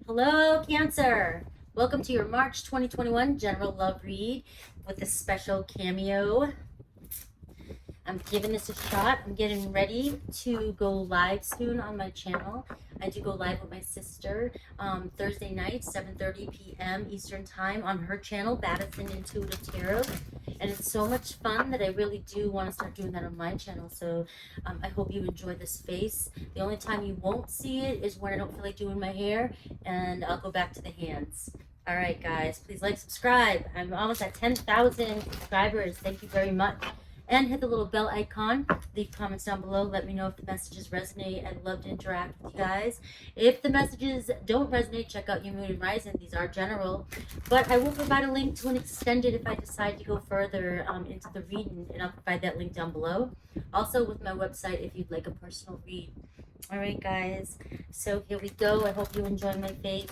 Hello, Cancer. Welcome to your March 2021 General Love Read with a special cameo. I'm giving this a shot. I'm getting ready to go live soon on my channel. I do go live with my sister Thursday night, 7:30 p.m. Eastern Time on her channel, Baddison Intuitive Tarot. And it's so much fun that I really do want to start doing that on my channel. So I hope you enjoy the space. The only time you won't see it is when I don't feel like doing my hair, and I'll go back to the hands. All right, guys, please like, subscribe. I'm almost at 10,000 subscribers. Thank you very much. And hit the little bell icon. Leave comments down below. Let me know if the messages resonate. I'd love to interact with you guys. If the messages don't resonate, check out your moon and rising. These are general. But I will provide a link to an extended if I decide to go further into the reading. And I'll provide that link down below. Also with my website if you'd like a personal read. All right, guys. So here we go. I hope you enjoy my face.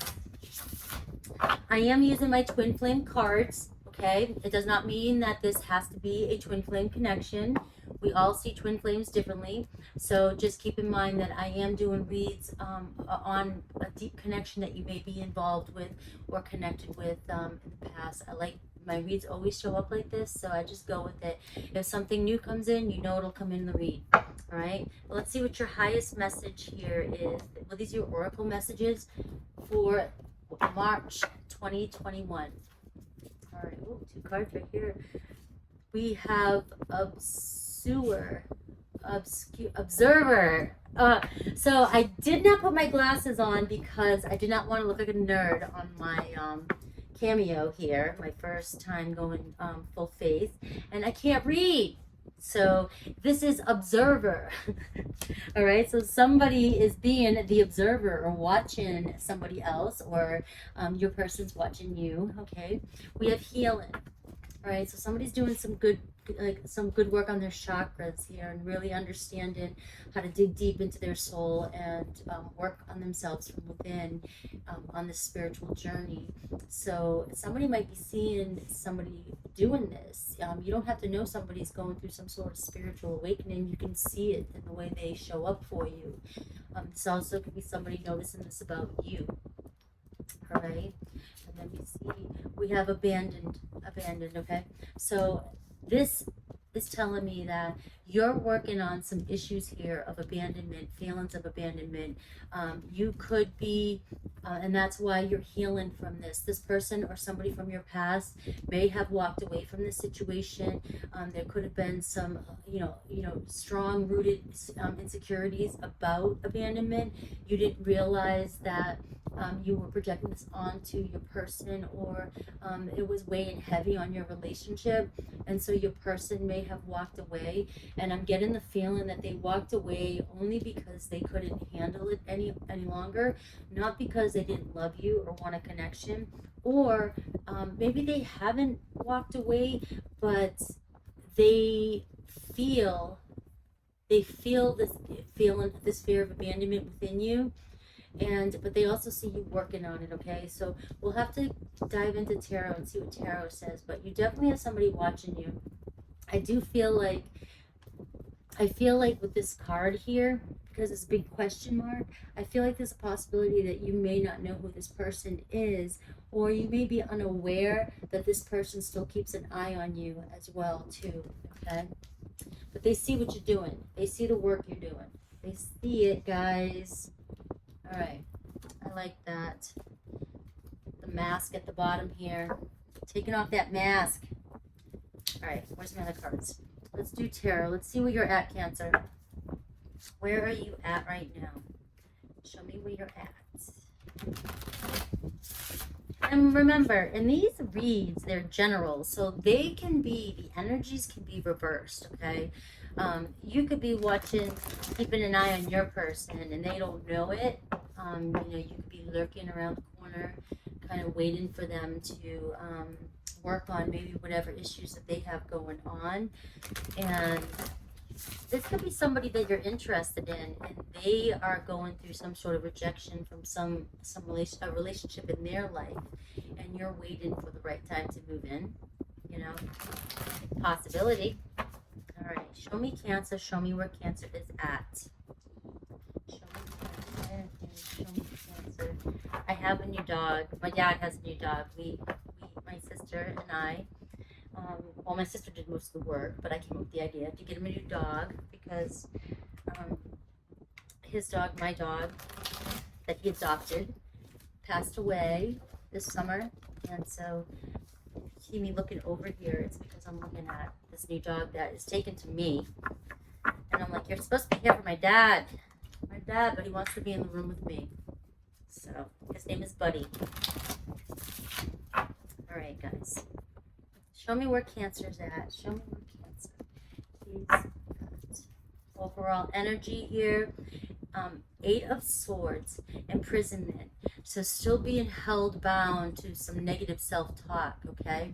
I am using my twin flame cards. Okay, it does not mean that this has to be a twin flame connection. We all see twin flames differently. So just keep in mind that I am doing reads on a deep connection that you may be involved with or connected with in the past. I like my reads always show up like this, so I just go with it. If something new comes in, you know it'll come in the read. All right, well, let's see what your highest message here is. Well, these are your oracle messages for March 2021. All right, ooh, two cards right here. We have observer. So I did not put my glasses on because I did not want to look like a nerd on my cameo here. My first time going full face, and I can't read. So this is observer. All right, so somebody is being the observer or watching somebody else, or your person's watching you. Okay, we have healing. All right, so somebody's doing some good work on their chakras here and really understanding how to dig deep into their soul and work on themselves from within on this spiritual journey. So somebody might be seeing somebody doing this. You don't have to know somebody's going through some sort of spiritual awakening. You can see it in the way they show up for you. This also could be somebody noticing this about you. All right, and then we see we have abandoned. Okay, so this is telling me that you're working on some issues here of abandonment, feelings of abandonment. You could be, and that's why you're healing from this. This person or somebody from your past may have walked away from this situation. There could have been some, strong-rooted insecurities about abandonment. You didn't realize that you were projecting this onto your person, or it was weighing heavy on your relationship, and so your person may have walked away. And I'm getting the feeling that they walked away only because they couldn't handle it any longer, not because they didn't love you or want a connection, or maybe they haven't walked away, but they feel this feeling, this fear of abandonment within you. But they also see you working on it. Okay, so we'll have to dive into tarot and see what tarot says, but you definitely have somebody watching you. I feel like with this card here, because it's a big question mark, I feel like there's a possibility that you may not know who this person is, or you may be unaware that this person still keeps an eye on you as well too. Okay, but they see what you're doing. They see the work you're doing. They see it, guys. All right, I like that. The mask at the bottom here. Taking off that mask. All right, where's my other cards? Let's do tarot. Let's see where you're at, Cancer. Where are you at right now? Show me where you're at. And remember, in these reads, they're general, so they can be, the energies can be reversed, okay? You could be watching, keeping an eye on your person, and they don't know it. You could be lurking around the corner, kind of waiting for them to work on maybe whatever issues that they have going on. And this could be somebody that you're interested in, and they are going through some sort of rejection from some relationship in their life, and you're waiting for the right time to move in. Possibility. All right, show me Cancer. Show me where Cancer is at. Show me Cancer. Show me Cancer. I have a new dog. My dad has a new dog. My sister and I, well, my sister did most of the work, but I came up with the idea to get him a new dog because his dog, my dog, that he adopted, passed away this summer. And so, see me looking over here, it's because I'm looking at this new dog that is taken to me. And I'm like, you're supposed to be here for my dad, but he wants to be in the room with me. So, his name is Buddy. All right, guys. Show me where Cancer's at. Show me where Cancer. He's got overall energy here. 8 of Swords, imprisonment. So still being held bound to some negative self-talk, okay?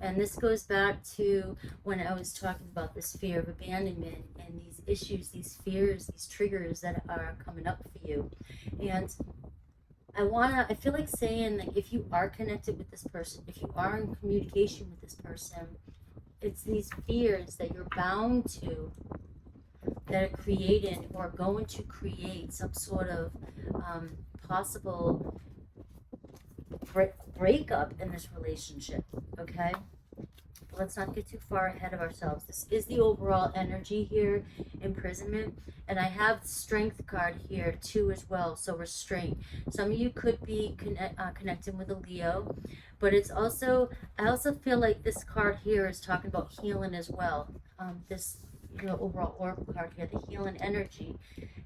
And this goes back to when I was talking about this fear of abandonment and these issues, these fears, these triggers that are coming up for you. And I feel like saying that if you are connected with this person, if you are in communication with this person, it's these fears that you're bound to that are creating or going to create some sort of possible breakup in this relationship, okay? But let's not get too far ahead of ourselves. This is the overall energy here, imprisonment, and I have the strength card here too as well, so restraint. Some of you could be connecting with a Leo, but it's also, I also feel like this card here is talking about healing as well. This overall oracle card here, the healing energy,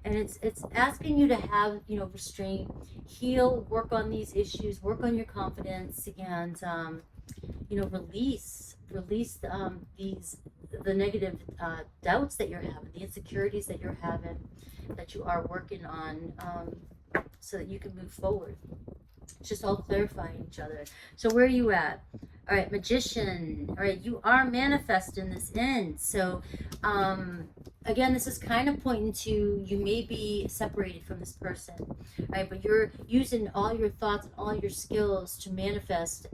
and it's asking you to have restraint, heal, work on these issues, work on your confidence, and release the negative doubts that you're having, the insecurities that you're having, that you are working on, so that you can move forward. It's just all clarifying each other. So where are you at? All right, Magician. All right, you are manifesting this in. So, again, this is kind of pointing to you may be separated from this person, right? But you're using all your thoughts and all your skills to manifest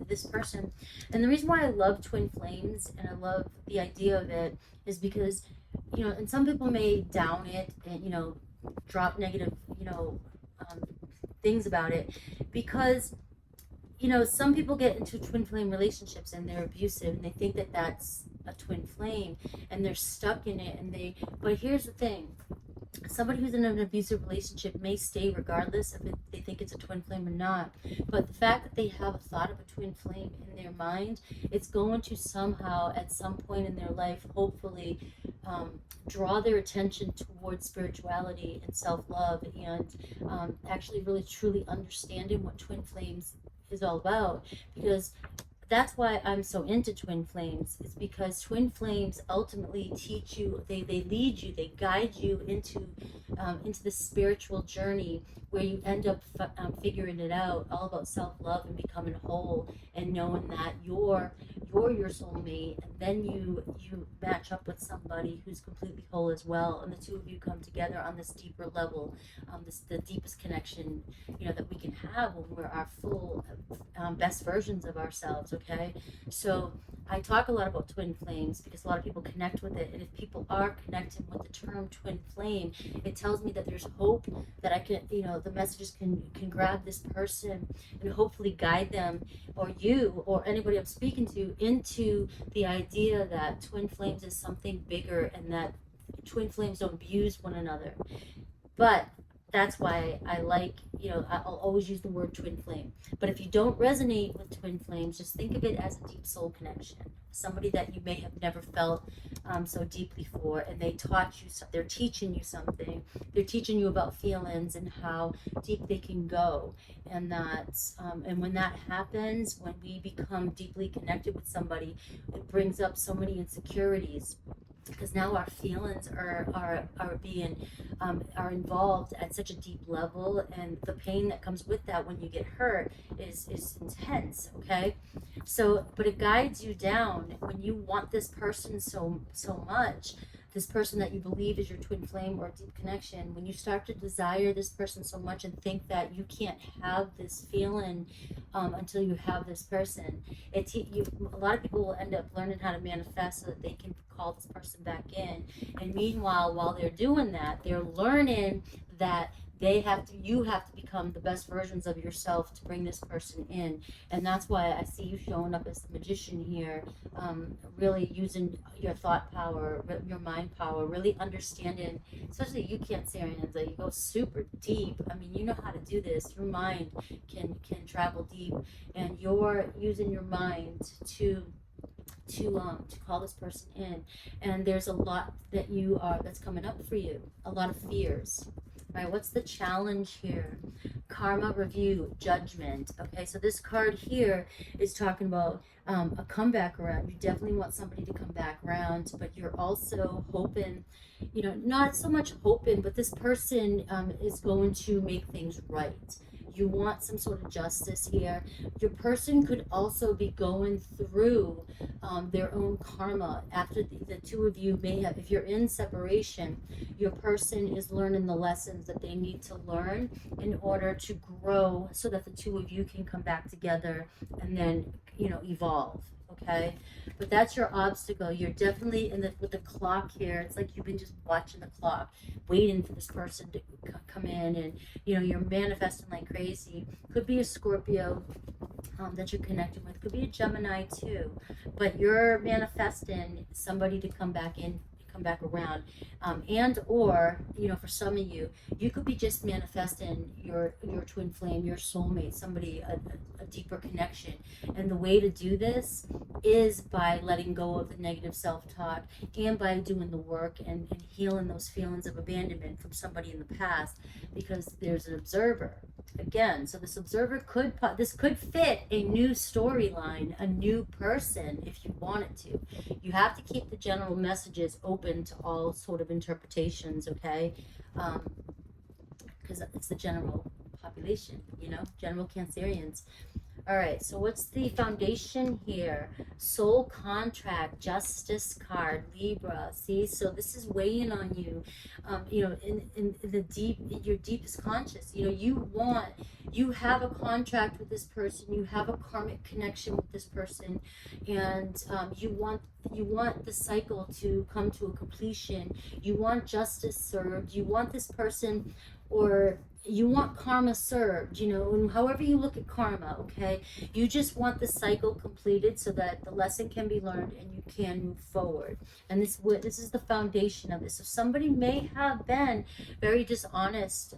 this person. And the reason why I love twin flames and I love the idea of it is because, and some people may down it and, drop negative, things about it, because some people get into twin flame relationships and they're abusive and they think that that's a twin flame and they're stuck in it, but here's the thing, somebody who's in an abusive relationship may stay regardless if they think it's a twin flame or not, but the fact that they have a thought of a twin flame in their mind, it's going to somehow at some point in their life hopefully draw their attention towards spirituality and self-love, and actually really truly understanding what twin flames is all about. Because that's why I'm so into twin flames, is because twin flames ultimately teach you, they lead you, they guide you into the spiritual journey where you end up figuring it out, all about self-love and becoming whole and knowing that you're your soulmate, and then you match up with somebody who's completely whole as well, and the two of you come together on this deeper level, the deepest connection that we can have when we're our full best versions of ourselves. Okay, so I talk a lot about twin flames because a lot of people connect with it, and if people are connecting with the term twin flame, it tells me that there's hope, that I can, the messages can grab this person and hopefully guide them, or you, or anybody I'm speaking to, into the idea that twin flames is something bigger and that twin flames don't abuse one another. But that's why I like, I'll always use the word twin flame. But if you don't resonate with twin flames, just think of it as a deep soul connection. Somebody that you may have never felt so deeply for, and they taught you, they're teaching you something. They're teaching you about feelings and how deep they can go. And that's, and when that happens, when we become deeply connected with somebody, it brings up so many insecurities, because now our feelings are being are involved at such a deep level, and the pain that comes with that when you get hurt is intense. Okay, so but it guides you down when you want this person so much, this person that you believe is your twin flame or deep connection. When you start to desire this person so much and think that you can't have this feeling until you have this person, a lot of people will end up learning how to manifest so that they can call this person back in. And meanwhile, while they're doing that, they're learning that you have to become the best versions of yourself to bring this person in. And that's why I see you showing up as the magician here, really using your thought power, your mind power, really understanding, especially you Cancerians, that you go super deep. I mean, you know how to do this. Your mind can travel deep, and you're using your mind to call this person in. And there's a lot that's coming up for you, a lot of fears. Right, what's the challenge here? Karma, review, judgment. Okay, so this card here is talking about a comeback around. You definitely want somebody to come back around, but you're also hoping, not so much hoping, but this person is going to make things right. You want some sort of justice here. Your person could also be going through their own karma. After the two of you may have, if you're in separation, your person is learning the lessons that they need to learn in order to grow, so that the two of you can come back together and then, evolve. Okay, but that's your obstacle. You're definitely with the clock here. It's like you've been just watching the clock, waiting for this person to come in, and you're manifesting like crazy. Could be a Scorpio that you're connecting with. Could be a Gemini too, but you're manifesting somebody to come back in, come back around, and or for some of you, you could be just manifesting your twin flame, your soulmate, somebody, a deeper connection. And the way to do this is by letting go of the negative self-talk, and by doing the work and healing those feelings of abandonment from somebody in the past, because there's an observer again. So this observer could fit a new storyline, a new person, if you want it to. You have to keep the general messages open to all sort of interpretations, okay? Because it's the general population, general Cancerians. All right, so what's the foundation here? Soul contract, justice card, Libra. See, so this is weighing on you, in your deepest conscious. You have a contract with this person. You have a karmic connection with this person, and you want the cycle to come to a completion. You want justice served. You want this person, or you want karma served, and however you look at karma, okay? You just want the cycle completed so that the lesson can be learned and you can move forward. And this is the foundation of this. So somebody may have been very dishonest,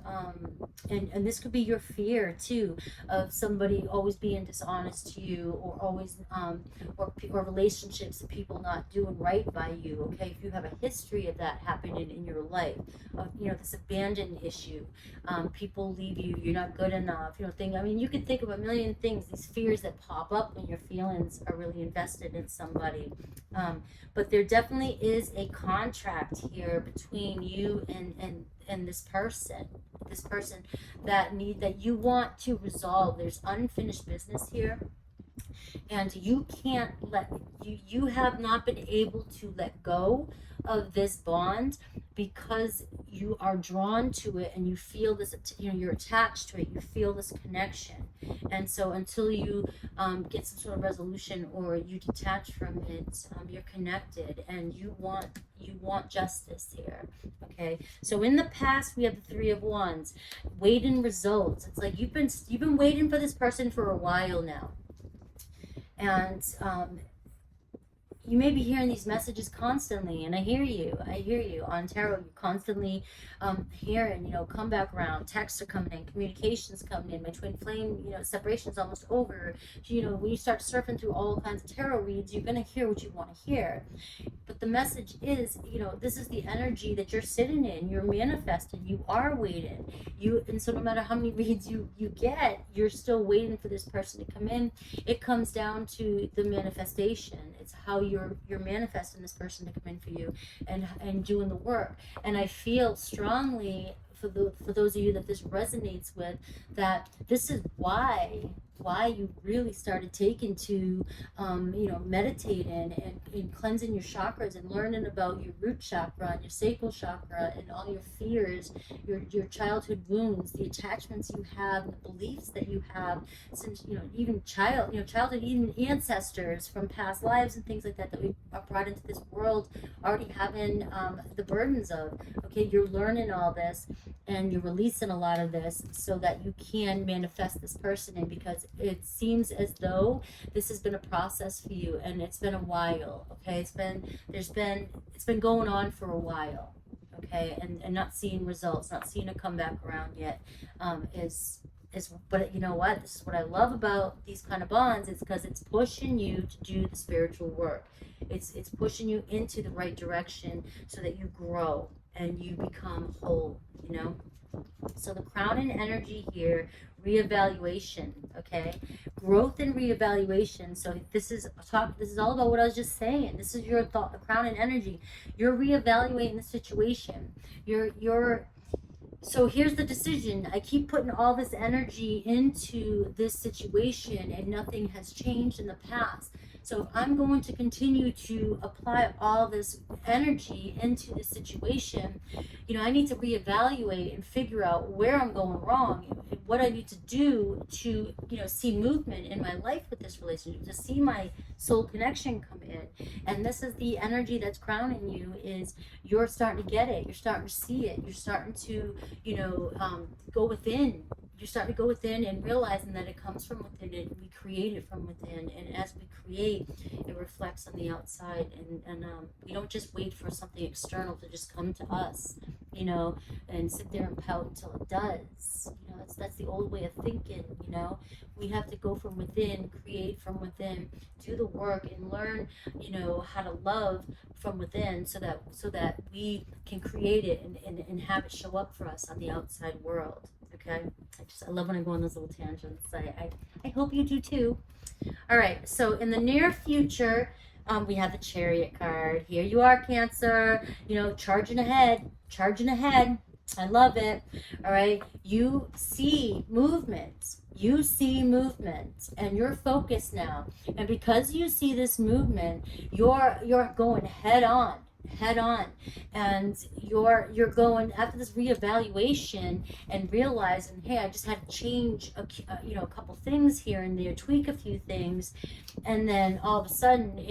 and this could be your fear too, of somebody always being dishonest to you, or always, or relationships and people not doing right by you, okay? If you have a history of that happening in your life, this abandoned issue, people leave you, you're not good enough, you can think of a million things, these fears that pop up when your feelings are really invested in somebody. But there definitely is a contract here between you and this person that you want to resolve. There's unfinished business here, and you can't you have not been able to let go of this bond, because you are drawn to it, and you feel this, you're attached to it, you feel this connection. And so until you get some sort of resolution, or you detach from it, you're connected, and you want justice here. Okay, so in the past we have the Three of Wands, waiting results. It's like you've been waiting for this person for a while now, and you may be hearing these messages constantly, and I hear you on tarot. You're constantly hearing, come back around, texts are coming in, communications coming in, my twin flame, separation's almost over. When you start surfing through all kinds of tarot reads, you're going to hear what you want to hear. But the message is, this is the energy that you're sitting in, you're manifesting, you are waiting. And so no matter how many reads you get, you're still waiting for this person to come in. It comes down to the manifestation. It's how you're manifesting this person to come in for you, and doing the work. And I feel strongly for those of you that this resonates with, that this is why you really started taking to meditating and cleansing your chakras, and learning about your root chakra and your sacral chakra, and all your fears, your childhood wounds, the attachments you have, and the beliefs that you have since even childhood, even ancestors from past lives and things like that we are brought into this world already having the burdens of. Okay, you're learning all this, and you're releasing a lot of this so that you can manifest this person in, because it seems as though this has been a process for you, and it's been a while. Okay, it's been going on for a while. Okay, and not seeing results, not seeing a comeback around yet, but you know what, this is what I love about these kind of bonds. It's because it's pushing you to do the spiritual work. It's pushing you into the right direction so that you grow and you become whole, you know. So the crown and energy here, reevaluation, okay? Growth and reevaluation. So this is all about what I was just saying. This is your thought, the crown and energy. You're reevaluating the situation. So here's the decision. I keep putting all this energy into this situation and nothing has changed in the past. So if I'm going to continue to apply all this energy into this situation, you know, I need to reevaluate and figure out where I'm going wrong and what I need to do to, you know, see movement in my life with this relationship, to see my soul connection come in. And this is the energy that's crowning you, is you're starting to get it. You're starting to see it. You're starting to, you know, go within. You're starting to go within and realizing that it comes from within, and we create it from within. And as we create, it reflects on the outside. And we don't just wait for something external to just come to us, you know, and sit there and pout until it does. You know, that's the old way of thinking, you know. We have to go from within, create from within, do the work, and learn, you know, how to love from within, so that we can create it and have it show up for us on the outside world. Okay, I love when I go on those little tangents. I hope you do too. All right, so in the near future, we have the Chariot card. Here you are, Cancer, you know, charging ahead. I love it. All right, you see movement, and you're focused now. And because you see this movement, you're going head on, and you're going after this reevaluation and realizing, hey, I just had to change a couple things here and there, tweak a few things, and then all of a sudden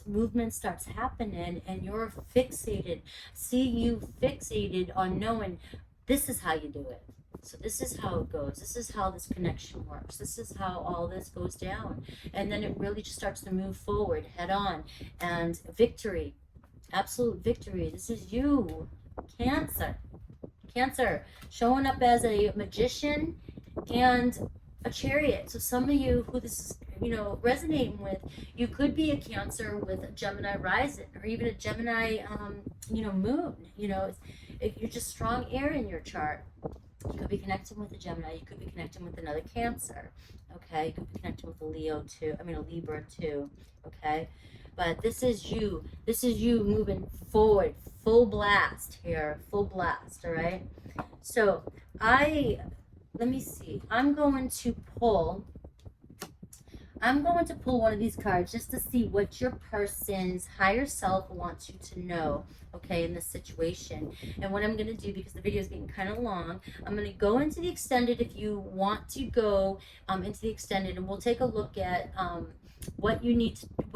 movement starts happening, and you're fixated. See, you fixated on knowing this is how you do it. So this is how it goes. This is how this connection works. This is how all this goes down. And then it really just starts to move forward head on, and victory. Absolute victory. This is you, Cancer, showing up as a magician and a Chariot. So some of you who this is, you know, resonating with, you could be a Cancer with a Gemini rising, or even a Gemini, moon. You know, you're just strong air in your chart. You could be connecting with a Gemini. You could be connecting with another Cancer. Okay, you could be connecting with a Libra too. Okay. But this is you. This is you moving forward. Full blast here. Full blast. All right. So let me see. I'm going to pull one of these cards just to see what your person's higher self wants you to know, okay, in this situation. And what I'm going to do, because the video is getting kind of long, I'm going to go into the extended if you want to go into the extended, and we'll take a look at what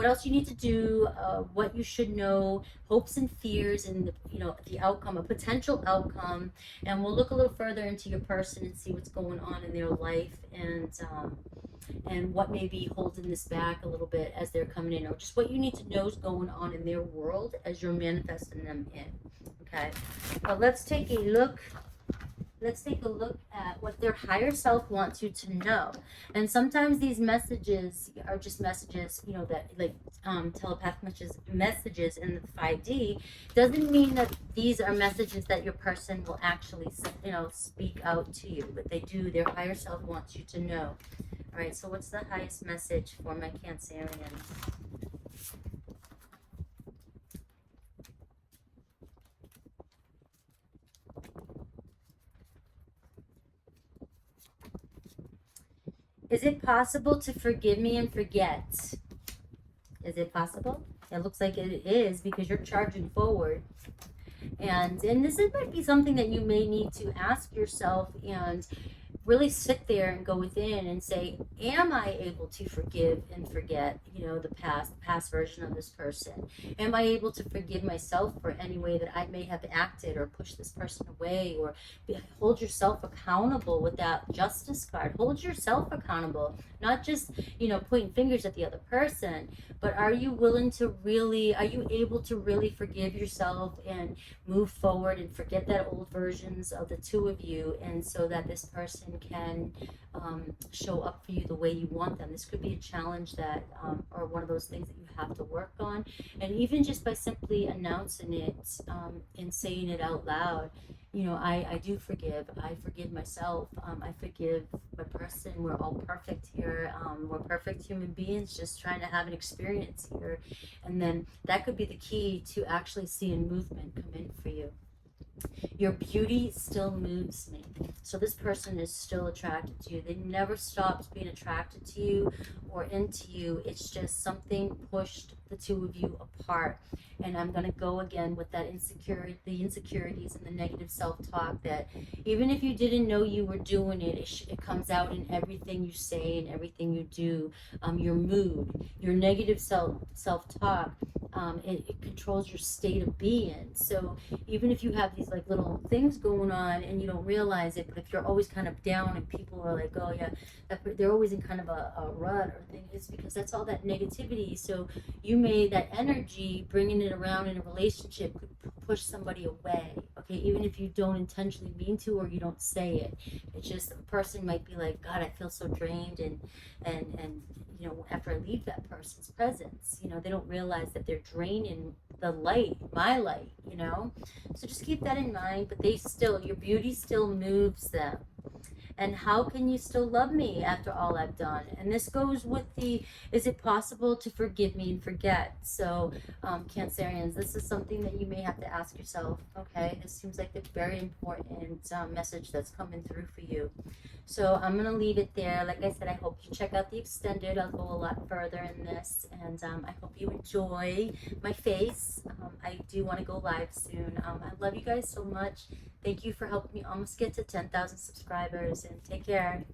else you need to do, what you should know, hopes and fears, and the outcome, a potential outcome. And we'll look a little further into your person and see what's going on in their life, and what may be holding this back a little bit as they're coming in, or just what you need to know is going on in their world as you're manifesting them in. Okay, well, let's take a look at what their higher self wants you to know. And sometimes these messages are just messages, that like telepathic messages in the 5D. Doesn't mean that these are messages that your person will actually, speak out to you, but they do. Their higher self wants you to know. All right, so what's the highest message for my Cancerians? Is it possible to forgive me and forget? Is it possible? It looks like it is, because you're charging forward. And this might be something that you may need to ask yourself and really sit there and go within and say, am I able to forgive and forget, the past version of this person? Am I able to forgive myself for any way that I may have acted or pushed this person away? Or hold yourself accountable with that justice card. Hold yourself accountable, not just, pointing fingers at the other person, but are you able to really forgive yourself and move forward and forget that old versions of the two of you, and so that this person can show up for you the way you want them? This could be a challenge that, or one of those things that you have to work on. And even just by simply announcing it, and saying it out loud, I do forgive. I forgive myself. I forgive my person. We're all perfect here. We're perfect human beings just trying to have an experience here. And then that could be the key to actually seeing movement come in for you. Your beauty still moves me. So this person is still attracted to you. They never stopped being attracted to you or into you. It's just something pushed the two of you apart. And I'm going to go again with that the insecurities and the negative self-talk, that even if you didn't know you were doing it, it comes out in everything you say and everything you do. Your mood, your negative self-talk, it controls your state of being. So even if you have these like little things going on and you don't realize it, but if you're always kind of down and people are like, oh yeah, they're always in kind of a rut or thing, it's because that's all that negativity. So that energy, bringing it around in a relationship, could push somebody away. Okay, even if you don't intentionally mean to, or you don't say it, it's just the person might be like, God, I feel so drained, and after I leave that person's presence, they don't realize that they're draining my light. So just keep that in mind. But your beauty still moves them. And how can you still love me after all I've done? And this goes with is it possible to forgive me and forget? So, Cancerians, this is something that you may have to ask yourself, okay? This seems like a very important message that's coming through for you. So I'm going to leave it there. Like I said, I hope you check out the extended. I'll go a lot further in this. And I hope you enjoy my face. I do want to go live soon. I love you guys so much. Thank you for helping me almost get to 10,000 subscribers, and take care.